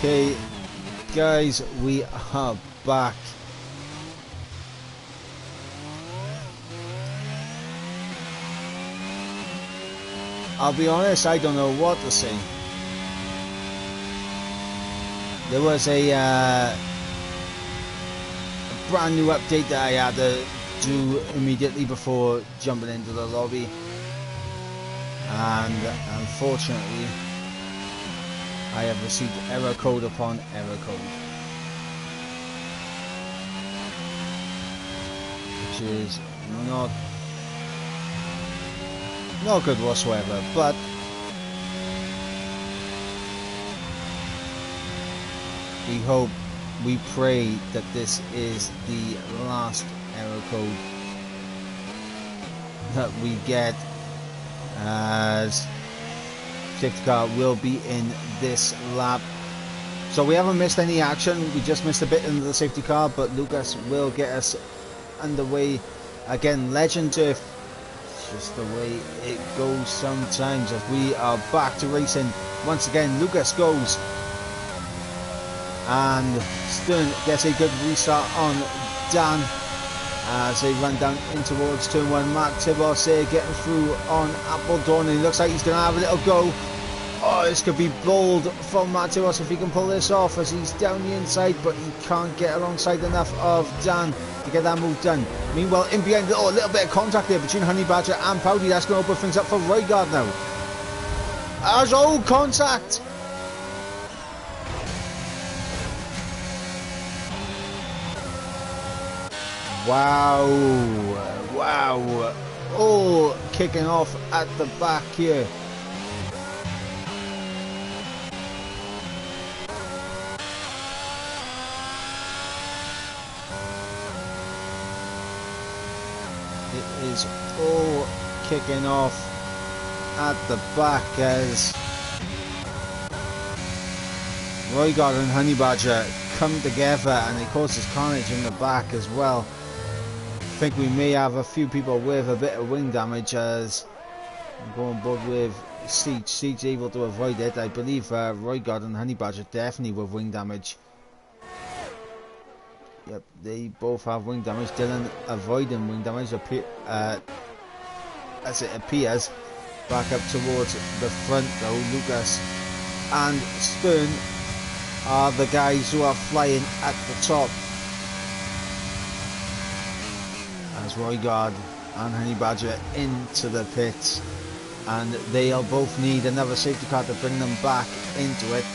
Okay, guys, we are back. I'll be honest, I don't know what to say. There was a brand new update that I had to do immediately before jumping into the lobby, and unfortunately I have received error code upon error code, which is not good whatsoever. But we hope, we pray that this is the last error code that we get, as safety car will be in this lap. So we haven't missed any action, we just missed a bit into the safety car, but Lucas will get us underway again. Legend turf, it's just the way it goes sometimes, as we are back to racing once again. Lucas goes, and Stern gets a good restart on Dan as they run down in towards turn 1. Matt Tibos there getting through on Appledorn, and he looks like he's going to have a little go. Oh, this could be bold from Matt Tibos if he can pull this off, as he's down the inside, but he can't get alongside enough of Dan to get that move done. Meanwhile, in behind, a little bit of contact there between Honey Badger and Powdy. That's going to open things up for Roygaard now. As contact! Wow, wow, all kicking off at the back here. It is all kicking off at the back as Roygaard and Honey Badger come together, and it causes carnage in the back as well. I think we may have a few people with a bit of wing damage, as I'm going board with Siege. Siege able to avoid it. I believe Roygaard and Honey Badger definitely with wing damage. Yep, they both have wing damage. Dylan avoiding wing damage as it appears. Back up towards the front though. Lucas and Stern are the guys who are flying at the top, as Roygaard and Honey Badger into the pits, and they'll both need another safety car to bring them back into it.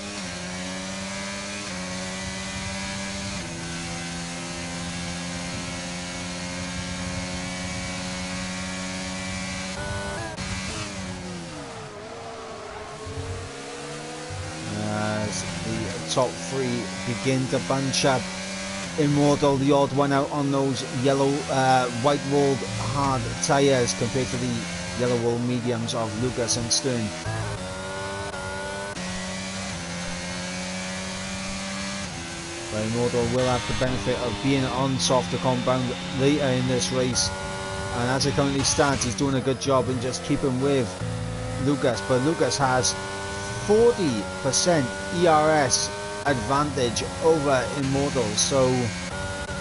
As the top three begin to bunch up. Immortal, the odd one out on those yellow white walled hard tyres compared to the yellow wall mediums of Lucas and Stern. But Immortal will have the benefit of being on softer compound later in this race, and as it currently stands, he's doing a good job in just keeping with Lucas, but Lucas has 40% ERS advantage over Immortal, so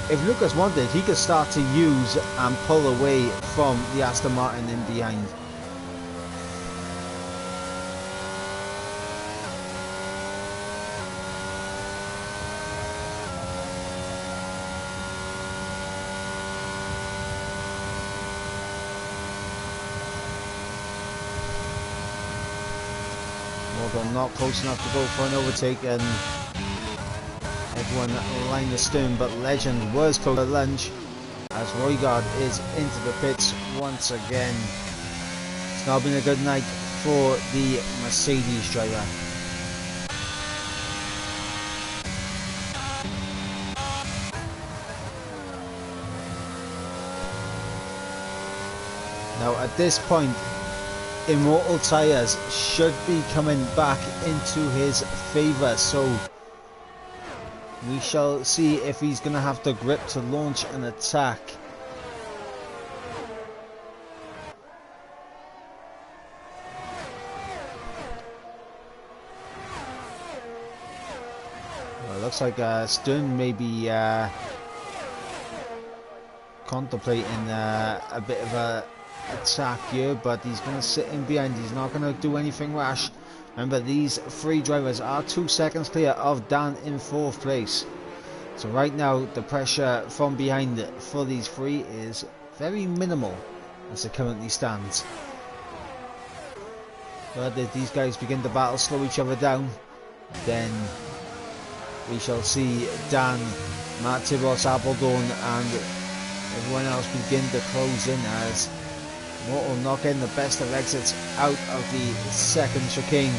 if Lucas wanted, he could start to use and pull away from the Aston Martin in behind. Morgan not close enough to go for an overtake, and everyone lined the stern, but Legend was close to lunge as Roygaard is into the pits once again. It's now been a good night for the Mercedes driver. Now at this point, Immortal tyres should be coming back into his favour, so we shall see if he's going to have the grip to launch an attack. Well, it looks like Stern may be contemplating a bit of a attack here, but he's going to sit in behind. He's not going to do anything rash. Remember, these three drivers are 2 seconds clear of Dan in 4th place. So right now, the pressure from behind for these three is very minimal as it currently stands. But if these guys begin to battle, slow each other down, then we shall see Dan, Matt Tibos, Appledorn and everyone else begin to close in as Mortal not getting the best of exits out of the second chicane.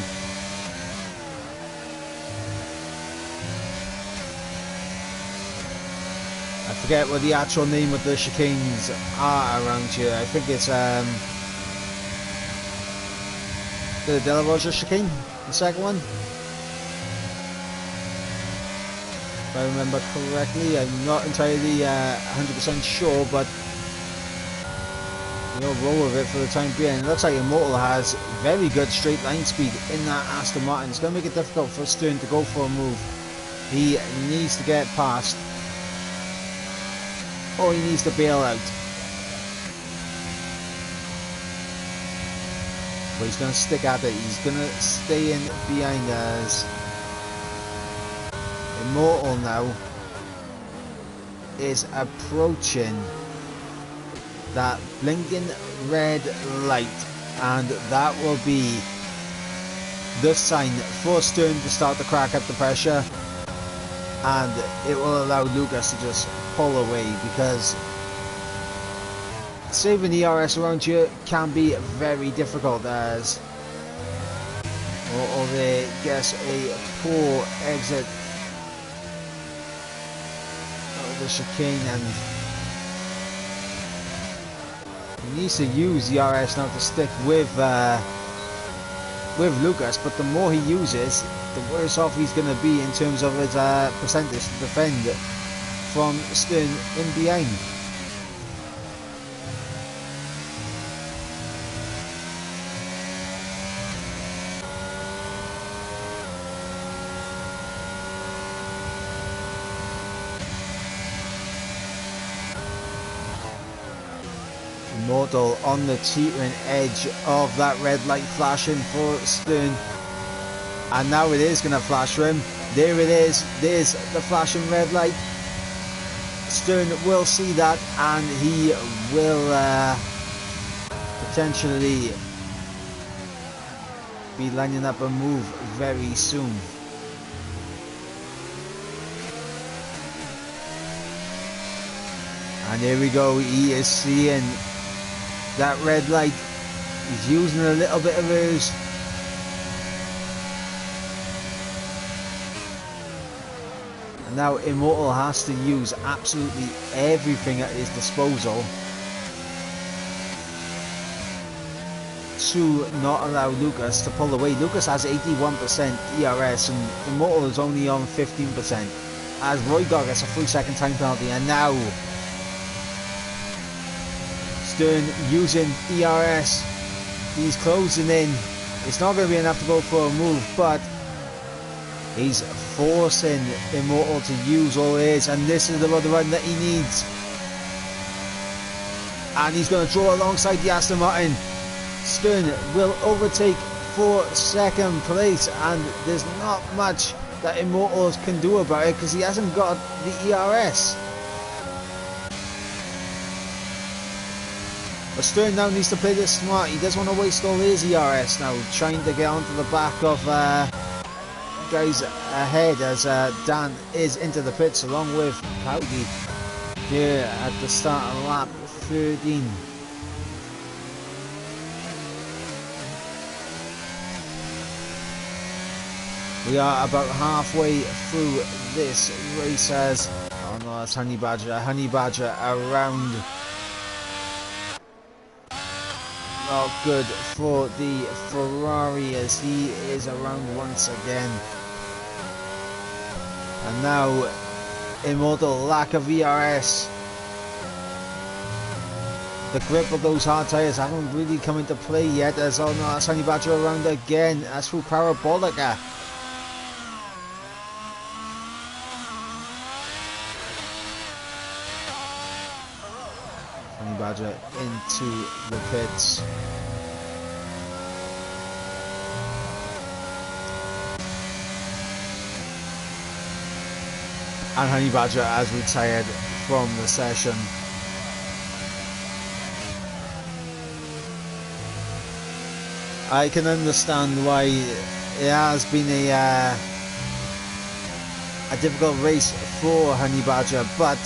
I forget what the actual name of the chicanes are around here. I think it's the De La Roja chicane, the second one. If I remember correctly, I'm not entirely 100% sure, but we'll roll with it for the time being. It looks like Immortal has very good straight line speed in that Aston Martin. It's going to make it difficult for Stern to go for a move. He needs to get past, or he needs to bail out. But he's going to stick at it. He's going to stay in behind us. Immortal now is approaching that blinking red light, and that will be the sign for Stern to start to crack up the pressure, and it will allow Lucas to just pull away, because saving ERS around here can be very difficult as or they gets a poor exit of the chicane, and he needs to use ERS now to stick with Lucas, but the more he uses, the worse off he's going to be in terms of his percentage to defend from Stern in behind. Immortal on the teetering edge of that red light flashing for Stern, and now it is going to flash for him. There it is. There's the flashing red light. Stern will see that, and he will potentially be lining up a move very soon. And here we go. He is seeing that red light. He's using a little bit of his. And now Immortal has to use absolutely everything at his disposal to not allow Lucas to pull away. Lucas has 81% ERS and Immortal is only on 15%. As Roy Gog gets a 3-second time penalty, and now Stern using ERS. He's closing in. It's not going to be enough to go for a move, but he's forcing Immortal to use all his, and this is the run that he needs. And he's going to draw alongside the Aston Martin. Stern will overtake for second place, and there's not much that Immortal can do about it because he hasn't got the ERS. But Stern now needs to play this smart. He doesn't want to waste all his ERS now, trying to get onto the back of guys ahead as Dan is into the pits along with Pouty here at the start of lap 13. We are about halfway through this race as, oh no, that's Honey Badger around. Not good for the Ferrari as he is around once again. And now Immortal, lack of ERS. The grip of those hard tyres haven't really come into play yet as, oh no, that's Honey Badger around again. That's through Parabolica. Badger into the pits. And Honey Badger has retired from the session. I can understand why it has been a difficult race for Honey Badger, but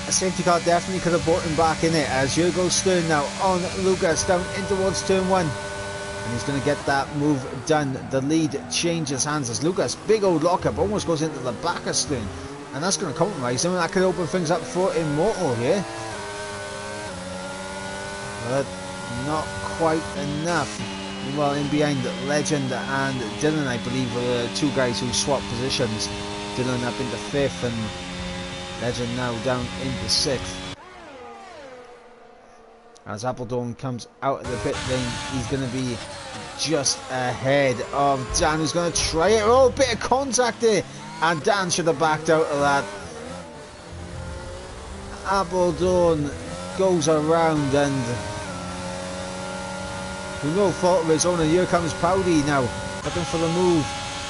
a safety car definitely could have brought him back in it. As here goes Stern now on Lucas down in towards turn 1. And he's going to get that move done. The lead changes hands as Lucas, big old lockup, almost goes into the back of Stern. And that's going to compromise him, and that could open things up for Immortal here. But not quite enough. Well, in behind, Legend and Dylan, I believe, were the two guys who swapped positions. Dylan up into 5th and Legend now down into 6th. As Appledorn comes out of the pit lane, he's going to be just ahead of Dan, who's going to try it. Oh, bit of contact there, and Dan should have backed out of that. Appledorn goes around and with no fault of his own, and here comes Powdy now, looking for the move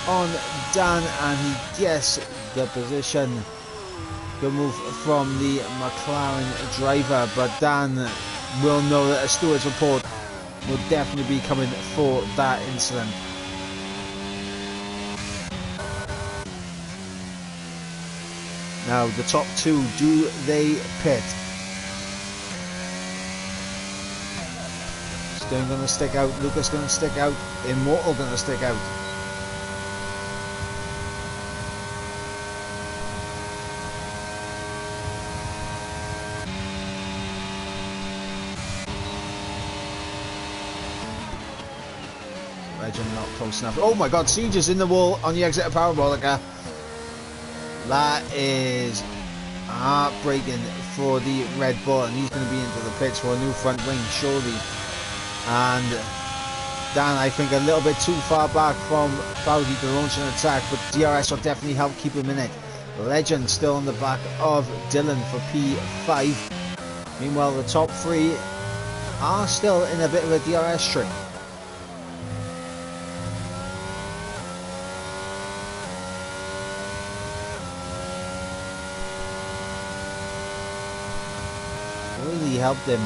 on Dan, and he gets the position. Good move from the McLaren driver, but Dan will know that a steward's report will definitely be coming for that incident. Now the top two, do they pit? Stern going to stick out, Lucas going to stick out, Immortal going to stick out. Legend not close enough. Oh my god, Siege is in the wall on the exit of Parabolica. That is heartbreaking for the Red Bull, and he's going to be into the pits for a new front wing, surely. And Dan, I think, a little bit too far back from Bowdy to launch an attack, but DRS will definitely help keep him in it. Legend still on the back of Dylan for P5. Meanwhile, the top three are still in a bit of a DRS string. Really helped him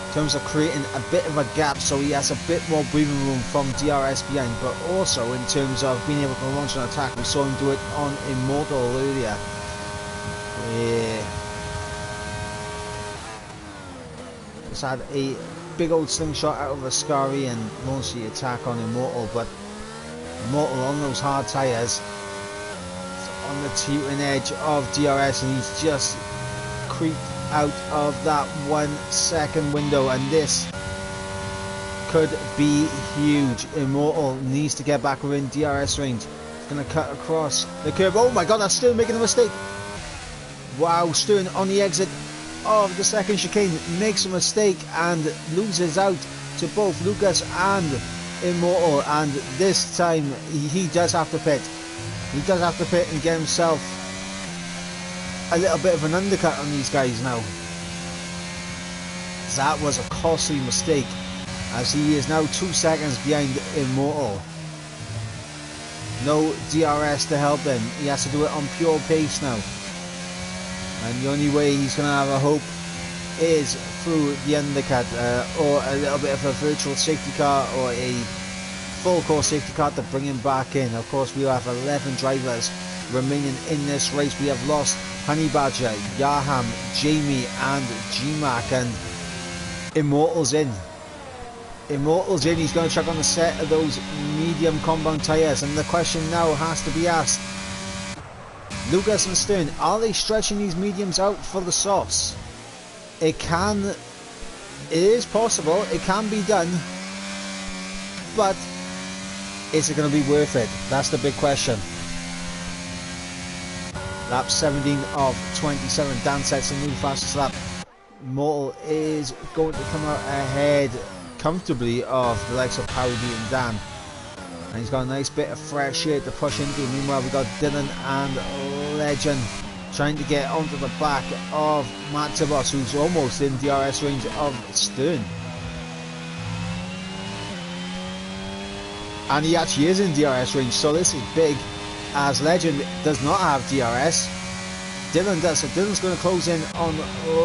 in terms of creating a bit of a gap, so he has a bit more breathing room from DRS behind, but also in terms of being able to launch an attack. We saw him do it on Immortal earlier. Just had a big old slingshot out of Ascari and launched the attack on Immortal, but Immortal on those hard tyres, on the teetering edge of DRS, and he's just creeped out of that 1 second window, and this could be huge. Immortal needs to get back within DRS range. He's going to cut across the curve. Oh my god, that's Stern making a mistake. Wow, Stern on the exit of the second chicane makes a mistake and loses out to both Lucas and Immortal, and this time he does have to pit. He does have to pit and get himself a little bit of an undercut on these guys now. That was a costly mistake, as he is now 2 seconds behind Immortal. No DRS to help him. He has to do it on pure pace now. And the only way he's going to have a hope is through the undercut, or a little bit of a virtual safety car, or a full course safety car to bring him back in. Of course, we have 11 drivers remaining in this race. We have lost Honey Badger, Yaham, Jamie and GMAC, and Immortal's in. Immortal's in. He's going to check on the set of those medium compound tyres, and the question now has to be asked: Lucas and Stern, are they stretching these mediums out for the softs? It is possible, it can be done, but is it going to be worth it? That's the big question. Lap 17 of 27, Dan sets a new fastest lap. Immortal is going to come out ahead comfortably of the likes of Powdy and Dan. And he's got a nice bit of fresh air to push into. Meanwhile, we've got Dylan and Legend trying to get onto the back of Matt Tibos, who's almost in DRS range of Stern. And he actually is in DRS range, so this is big, as Legend does not have DRS. Dylan does, so Dylan's going to close in on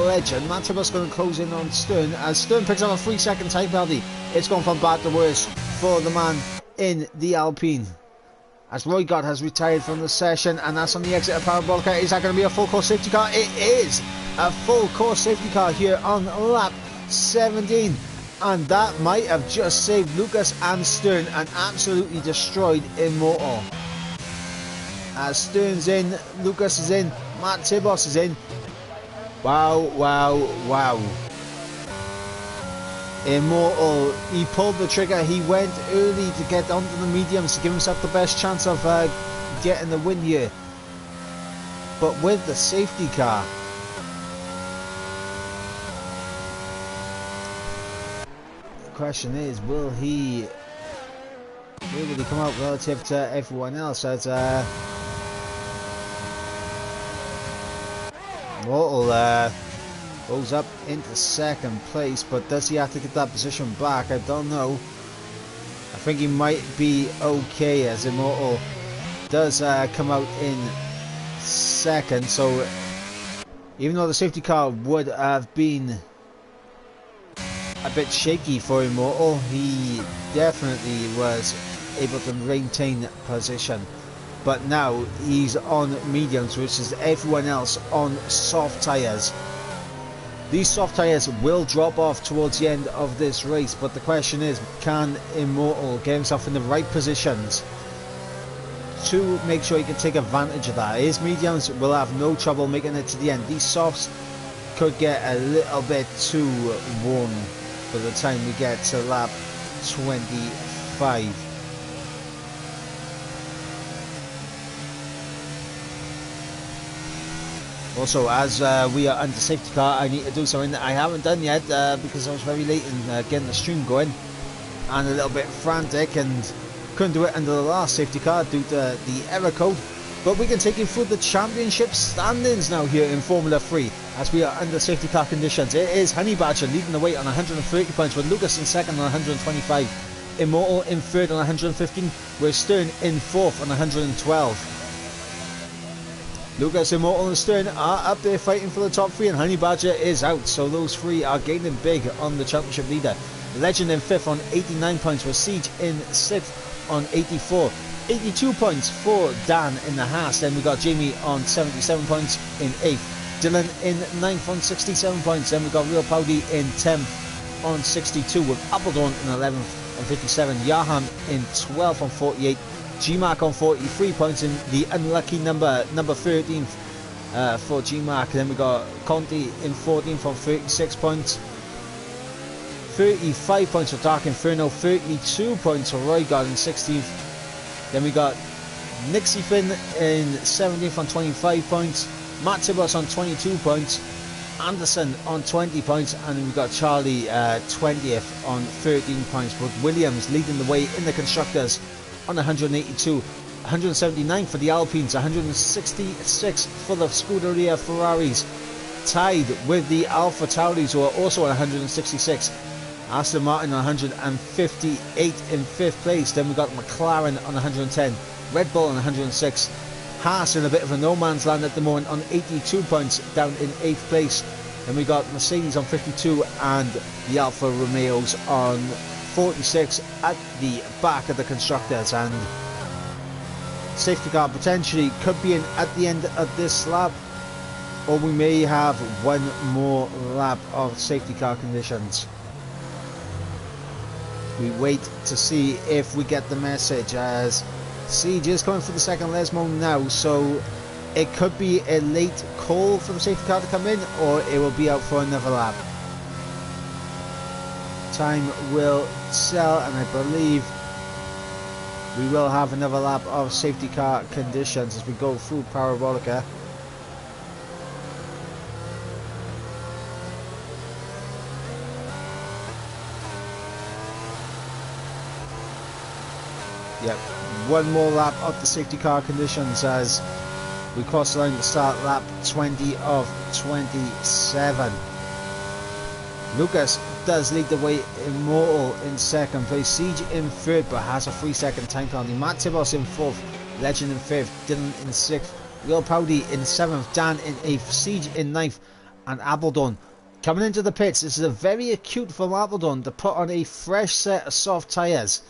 Legend. Matt Tibos going to close in on Stern, as Stern picks up a 3-second time penalty. It's gone from bad to worse for the man in the Alpine, as Roy Gott has retired from the session, and that's on the exit of Parabolica. Is that going to be a full course safety car? It is a full course safety car here on lap 17, and that might have just saved Lucas and Stern and absolutely destroyed Immortal. As Stern's in, Lucas is in, Matt Tibos is in. Wow, wow, wow. Immortal, he pulled the trigger, he went early to get onto the mediums to give himself the best chance of getting the win here. But with the safety car, the question is, where will he come out relative to everyone else? As Immortal goes up into second place, but does he have to get that position back? I don't know. I think he might be okay, as Immortal does come out in second. So even though the safety car would have been a bit shaky for Immortal, he definitely was able to maintain position. But now he's on mediums, which is everyone else on soft tyres. These soft tyres will drop off towards the end of this race, but the question is, can Immortal get himself in the right positions to make sure he can take advantage of that? His mediums will have no trouble making it to the end. These softs could get a little bit too warm by the time we get to lap 25. Also, as we are under safety car, I need to do something that I haven't done yet because I was very late in getting the stream going and a little bit frantic and couldn't do it under the last safety car due to the error code. But we can take you through the championship standings now here in Formula 3 as we are under safety car conditions. It is Honey Badger leading the way on 130 points, with Lucas in second on 125, Immortal in third on 115, with Stern in fourth on 112. Lucas, Immortal and Stern are up there fighting for the top three, and Honey Badger is out, so those three are gaining big on the championship leader. Legend in 5th on 89 points, with Siege in 6th on 84. 82 points for Dan in the Haas. Then we got Jamie on 77 points in 8th. Dylan in 9th on 67 points. Then we got Real Powdy in 10th on 62, with Appledorn in 11th on 57. Yahan in 12th on 48. G-Mark on 43 points in the unlucky number 13th for G-Mark. Then we got Conti in 14th on 36 points. 35 points for Dark Inferno. 32 points for Roy God in 16th. Then we got Nixie Finn in 17th on 25 points. Matt Tibos on 22 points. Anderson on 20 points. And then we got Charlie 20th on 13 points. With Williams leading the way in the Constructors on 182, 179 for the Alpines, 166 for the Scuderia Ferraris, tied with the Alpha Tauris, who are also on 166. Aston Martin on 158 in 5th place. Then we got McLaren on 110, Red Bull on 106, Haas in a bit of a no man's land at the moment on 82 points, down in 8th place. Then we got Mercedes on 52 and the Alfa Romeos on 46 at the back of the Constructors. And safety car potentially could be in at the end of this lap, or we may have one more lap of safety car conditions. We wait to see if we get the message, as Siege is coming for the second Lesmo now, so it could be a late call for the safety car to come in, or it will be out for another lap. Time will tell, and I believe we will have another lap of safety car conditions as we go through Parabolica. Yep, one more lap of the safety car conditions as We cross the line to start lap 20 of 27. Lucas does lead the way. Immortal in second place, Siege in third but has a 3-second time penalty. Matt Tibos in fourth, Legend in fifth, Dylan in sixth, Will Powdy in seventh, Dan in eighth, Siege in ninth, and Appledon coming into the pits. This is a very acute from Appledon to put on a fresh set of soft tyres.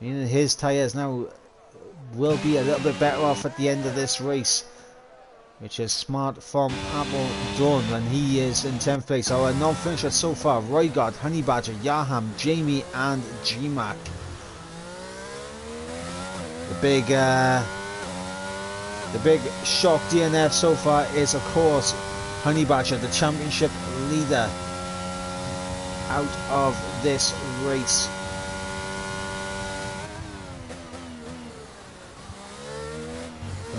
Meaning his tyres now will be a little bit better off at the end of this race, which is smart from Appledon, and he is in 10th place. Our non-finishers so far: Roygard, Honey Badger, Yaham, Jamie and GMAC. The big shock DNF so far is, of course, Honey Badger, the championship leader, out of this race.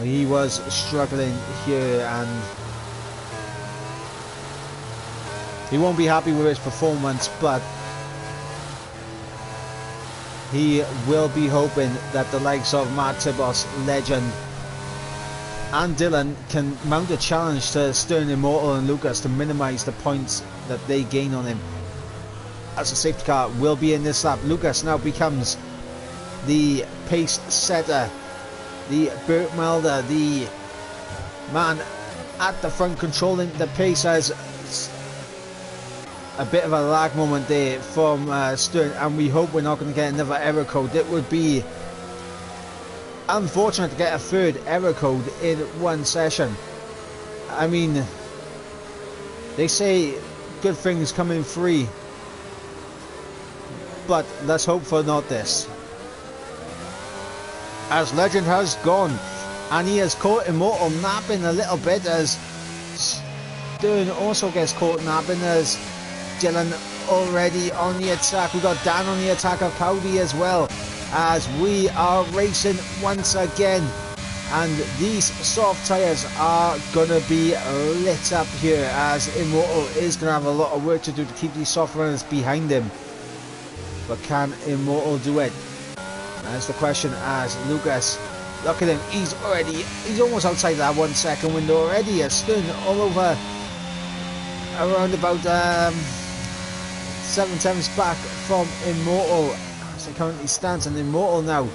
He was struggling here, and he won't be happy with his performance, but he will be hoping that the likes of Matt Tibos, Legend and Dylan can mount a challenge to Stern, Immortal and Lucas to minimise the points that they gain on him. As a safety car will be in this lap, Lucas now becomes the pace setter, the Burt Melder, the man at the front controlling the pace. As a bit of a lag moment there from Stern, and we hope we're not going to get another error code. It would be unfortunate to get a third error code in one session. I mean, they say good things come in free, but let's hope for not this. As Legend has gone, and he has caught Immortal napping a little bit, as Stern also gets caught napping, as Dylan already on the attack. We got Dan on the attack of Powdy as well, as we are racing once again, and these soft tyres are gonna be lit up here, as Immortal is gonna have a lot of work to do to keep these soft runners behind him. But can Immortal do it? That's the question, as Lucas, look at him, he's almost outside that 1 second window already. As Stern all over around about 7 tenths back from Immortal as it currently stands, and Immortal now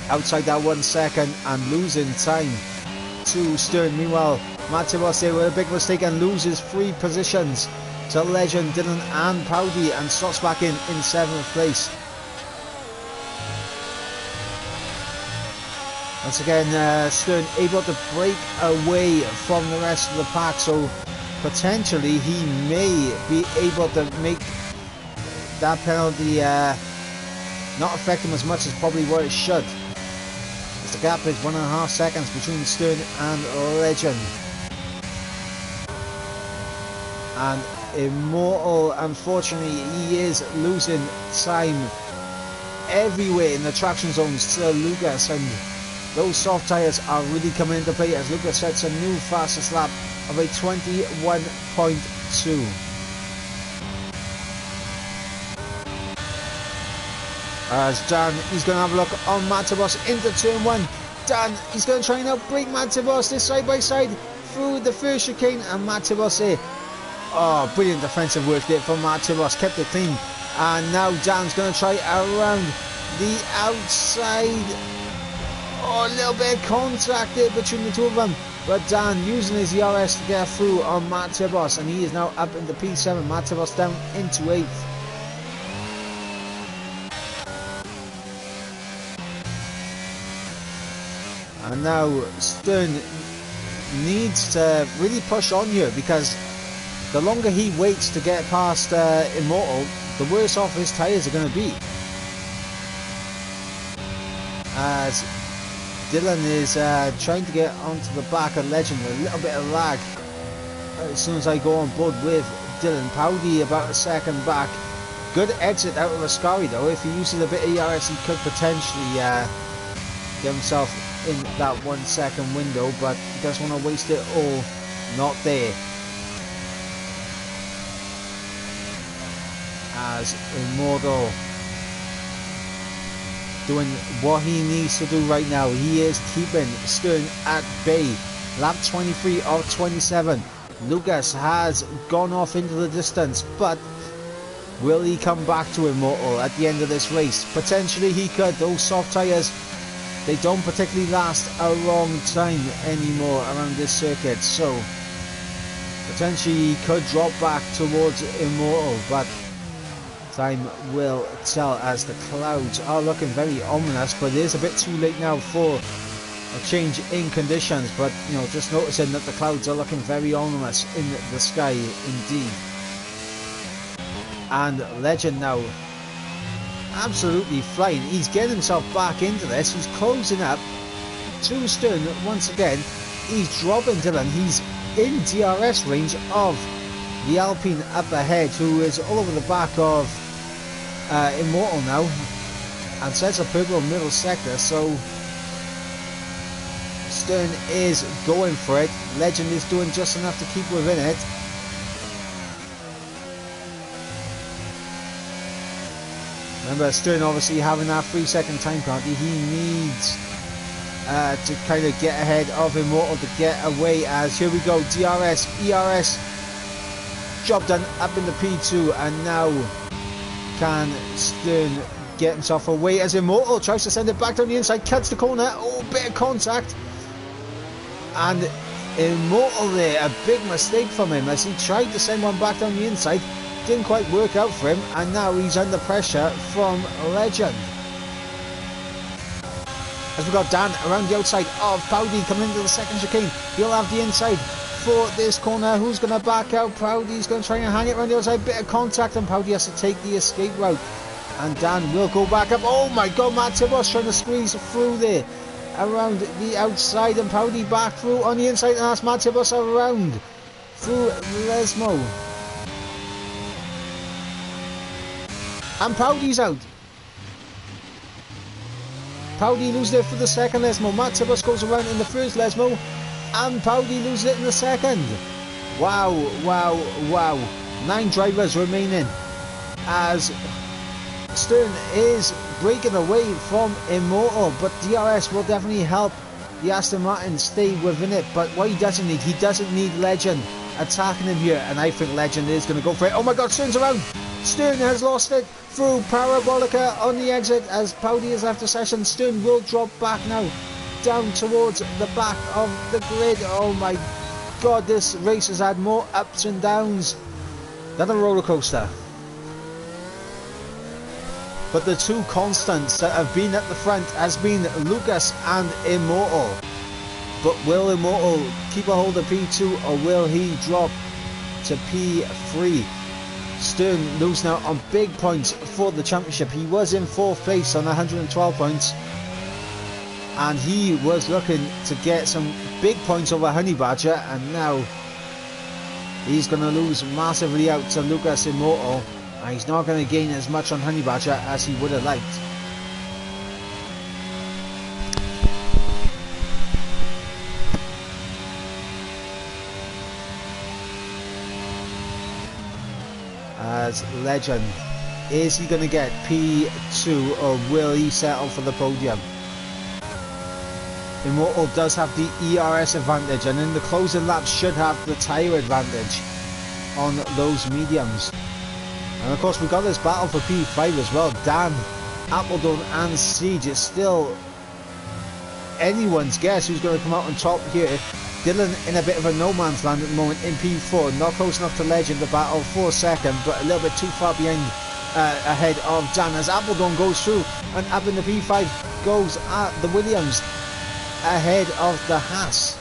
outside that 1 second and losing time to Stern. Meanwhile, Matt Tibos there with a big mistake and loses 3 positions to Legend, Dylan and Powdy, and slots back in 7th place. Once again, Stern able to break away from the rest of the pack, so potentially he may be able to make that penalty not affect him as much as probably what it should. As the gap is 1.5 seconds between Stern and Legend. And Immortal, unfortunately, he is losing time everywhere in the traction zones to Lucas, and those soft tyres are really coming into play as Lucas sets a new fastest lap of a 21.2. As Dan, he's going to have a look on Matt Tibos into turn 1. Dan, he's going to try and outbrake Matt Tibos this side by side through the first chicane, and Matt Tibos here. Oh, brilliant defensive work there from Matt Tibos, kept it clean. And now Dan's going to try around the outside. Oh, a little bit of contact there between the two of them, but Dan using his ERS to get through on Matt Tibos, and he is now up into P7. Matt Tibos down into 8th. And now Stern needs to really push on here, because the longer he waits to get past Immortal, the worse off his tyres are going to be. As Dylan is trying to get onto the back of Legend with a little bit of lag. As soon as I go on board with Dylan, Powdy about a second back. Good exit out of Ascari though. If he uses a bit of ERS, he could potentially get himself in that 1 second window, but he doesn't want to waste it all. Not there. As Immortal doing what he needs to do right now. He is keeping Stern at bay. Lap 23 of 27. Lucas has gone off into the distance, but will he come back to Immortal at the end of this race? Potentially he could. Those soft tyres, they don't particularly last a long time anymore around this circuit, so potentially he could drop back towards Immortal, but time will tell as the clouds are looking very ominous. But it is a bit too late now for a change in conditions, but you know, just noticing that the clouds are looking very ominous in the sky indeed. And Legend now absolutely flying. He's getting himself back into this. He's closing up to Stern once again. He's dropping Dylan. He's in DRS range of the Alpine up ahead, who is all over the back of Immortal now, and sets a purple middle sector. So Stern is going for it. Legend is doing just enough to keep within it. Remember, Stern obviously having that 3-second time penalty. He needs to kind of get ahead of Immortal to get away, as here we go, DRS, ERS, job done up in the P2, and now can Stern get himself away as Immortal tries to send it back down the inside, cuts the corner, oh, bit of contact, and Immortal there, a big mistake from him as he tried to send one back down the inside, didn't quite work out for him, and now he's under pressure from Legend. As we got Dan around the outside of Powdy coming into the second chicane, he'll have the inside for this corner. Who's going to back out? Powdy's going to try and hang it around the outside, bit of contact, and Powdy has to take the escape route, and Dan will go back up. Oh my god, Matt Tibos trying to squeeze through there around the outside, and Powdy back through on the inside, and that's Matt Tibos around through Lesmo. And Powdy's out. Powdy loses it for the second Lesmo. Matt Tibos goes around in the first Lesmo, and Powdy loses it in the second. Wow, wow, wow. 9 drivers remaining as Stern is breaking away from Immortal, but DRS will definitely help the Aston Martin stay within it. But what he doesn't need Legend attacking him here, and I think Legend is going to go for it. Oh my god, Stern's around. Stern has lost it through Parabolica on the exit as Powdy is after session. Stern will drop back now down towards the back of the grid. Oh my god, this race has had more ups and downs than a roller coaster. But the two constants that have been at the front has been Lucas and Immortal. But will Immortal keep a hold of P2, or will he drop to P3? Stern losing out on big points for the championship. He was in 4th place on 112 points, and he was looking to get some big points over Honey Badger, and now he's going to lose massively out to Lucas Immortal, and he's not going to gain as much on Honey Badger as he would have liked. As Legend, is he going to get P2, or will he settle for the podium? Immortal does have the ERS advantage, and in the closing laps should have the tyre advantage on those mediums. And of course we've got this battle for P5 as well. Dan, Appledon and Siege. It's still anyone's guess who's going to come out on top here. Dylan in a bit of a no man's land at the moment in P4, not close enough to Legend to battle for second, but a little bit too far behind ahead of Dan as Appledon goes through, and up in the P5 goes at the Williams ahead of the Haas.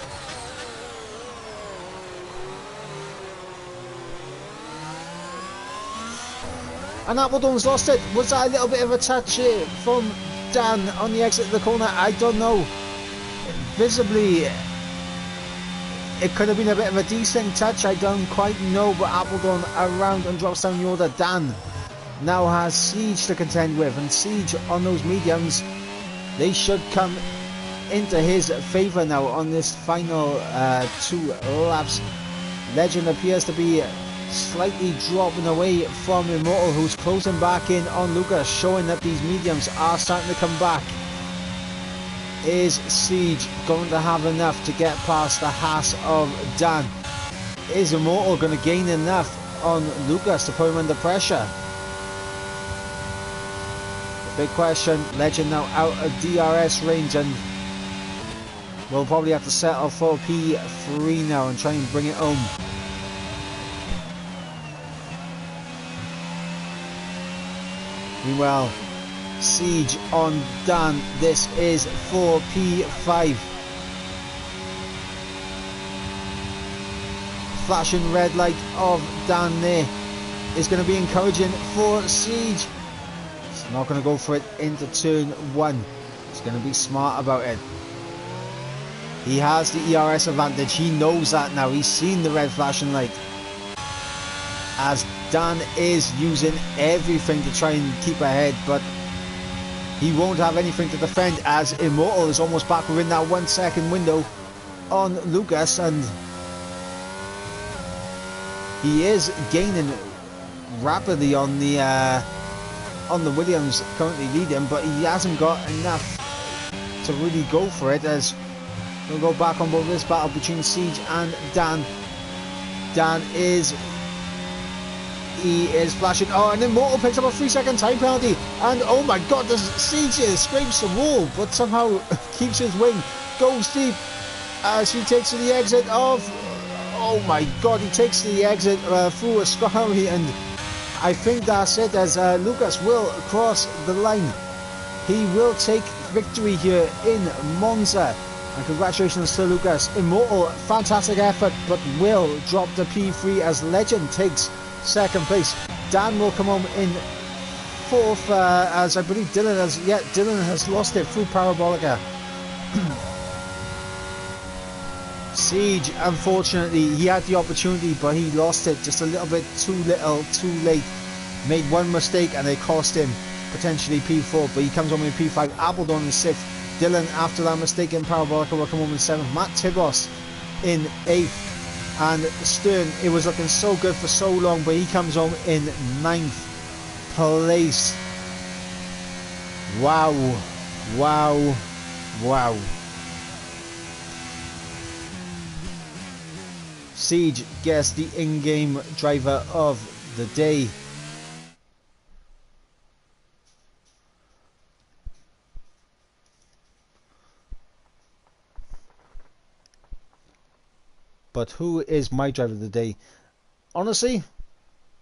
And Appledon's lost it. Was that a little bit of a touch from Dan on the exit of the corner? I don't know. Visibly it could have been a bit of a decent touch, I don't quite know, but Appledon around and drops down the order. Dan now has Siege to contend with, and Siege on those mediums, they should come into his favour now on this final 2 laps. Legend appears to be slightly dropping away from Immortal, who's closing back in on Lucas, showing that these mediums are starting to come back. Is Siege going to have enough to get past the Haas of Dan? Is Immortal going to gain enough on Lucas to put him under pressure? The big question. Legend now out of DRS range, and we'll probably have to settle for P3 now and try and bring it home. Meanwhile, Siege on Dan. This is for P5. Flashing red light of Dan there is going to be encouraging for Siege. He's not going to go for it into turn 1. He's going to be smart about it. He has the ERS advantage. He knows that now. He's seen the red flashing light. As Dan is using everything to try and keep ahead, but he won't have anything to defend, as Immortal is almost back within that 1 second window on Lucas, and he is gaining rapidly on the Williams, currently leading, but he hasn't got enough to really go for it, as we'll go back on board this battle between Siege and Dan. Dan is... He is flashing. Oh, and Immortal picks up a 3-second time penalty. And oh my god, the Siege here scrapes the wall, but somehow keeps his wing. Goes deep as he takes to the exit of... Oh my god, he takes the exit through a scurry, and I think that's it, as Lucas will cross the line. He will take victory here in Monza. And congratulations to Lucas. Immortal, fantastic effort, but will drop the P3 as Legend takes second place. Dan will come home in 4th, as I believe Dylan has lost it through Parabolica. Siege, unfortunately, he had the opportunity, but he lost it just a little bit too little, too late. Made one mistake and it cost him potentially P4, but he comes home in P5. Appledon in 6th. Dylan, after that mistake in Parabolica, will come home in 7th. Matt Tibos in 8th. And Stern, it was looking so good for so long, but he comes home in 9th place. Wow. Wow. Wow. Siege gets the in-game driver of the day. But who is my driver of the day? Honestly,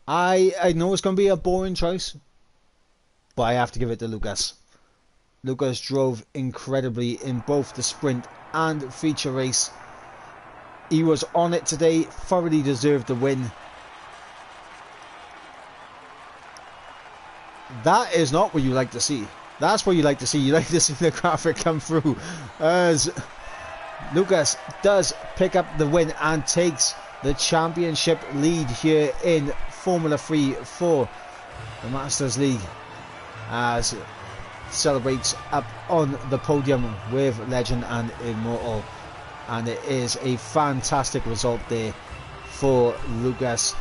I know it's going to be a boring choice, but I have to give it to Lucas. Lucas drove incredibly in both the sprint and feature race. He was on it today, thoroughly deserved the win. That is not what you like to see. That's what you like to see. You like to see the graphic come through, as Lucas does pick up the win and takes the championship lead here in Formula 3 for the Masters League, as celebrates up on the podium with Legend and Immortal, and it is a fantastic result there for Lucas.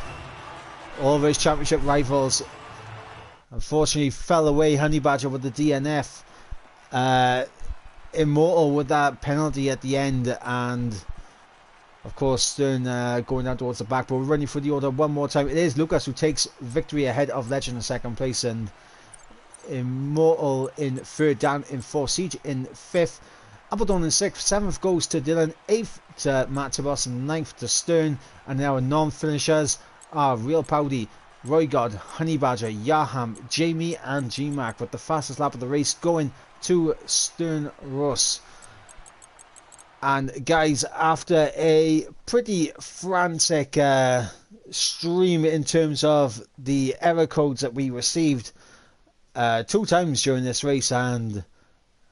All of his championship rivals unfortunately fell away. Honey Badger with the DNF, Immortal with that penalty at the end, and of course Stern going down towards the back. But we're running through the order one more time. It is Lucas who takes victory ahead of Legend in 2nd place, and Immortal in 3rd, Dan in 4th, Siege in 5th, Appledon in 6th, 7th goes to Dylan, 8th to Matt Tibos, and 9th to Stern. And now our non-finishers are Real Powdy, Roy God, Honey Badger, Yaham, Jamie and G-Mac, with the fastest lap of the race going to Stern Russ. And guys, after a pretty frantic stream in terms of the error codes that we received 2 times during this race, and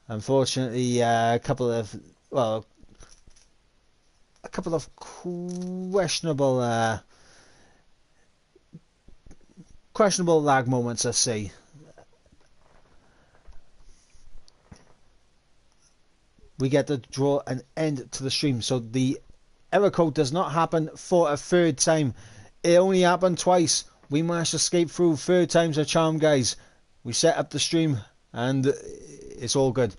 unfortunately a couple of questionable lag moments, let's say. We get to draw an end to the stream, so the error code does not happen for a 3rd time It only happened twice. We managed to escape through. Third time's a charm, guys. We set up the stream and it's all good.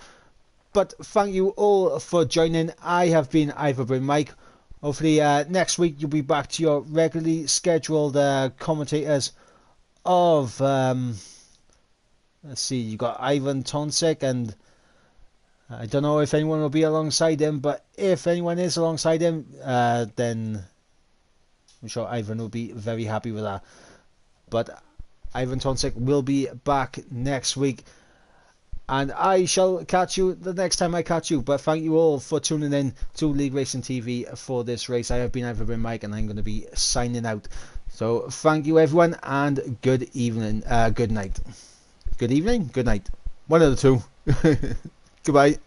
But thank you all for joining. I have been Ivorbrin Mike. Hopefully next week you'll be back to your regularly scheduled commentators of let's see, you got Ivan Tonsek, and I don't know if anyone will be alongside him, but if anyone is alongside him, then I'm sure Ivan will be very happy with that. But Ivan Tonsek will be back next week, and I shall catch you the next time I catch you. But thank you all for tuning in to League Racing TV for this race. I have been Ivorbrin Mike, and I'm going to be signing out. So thank you everyone, and good evening, good night. Good evening, good night. One of the two. Goodbye.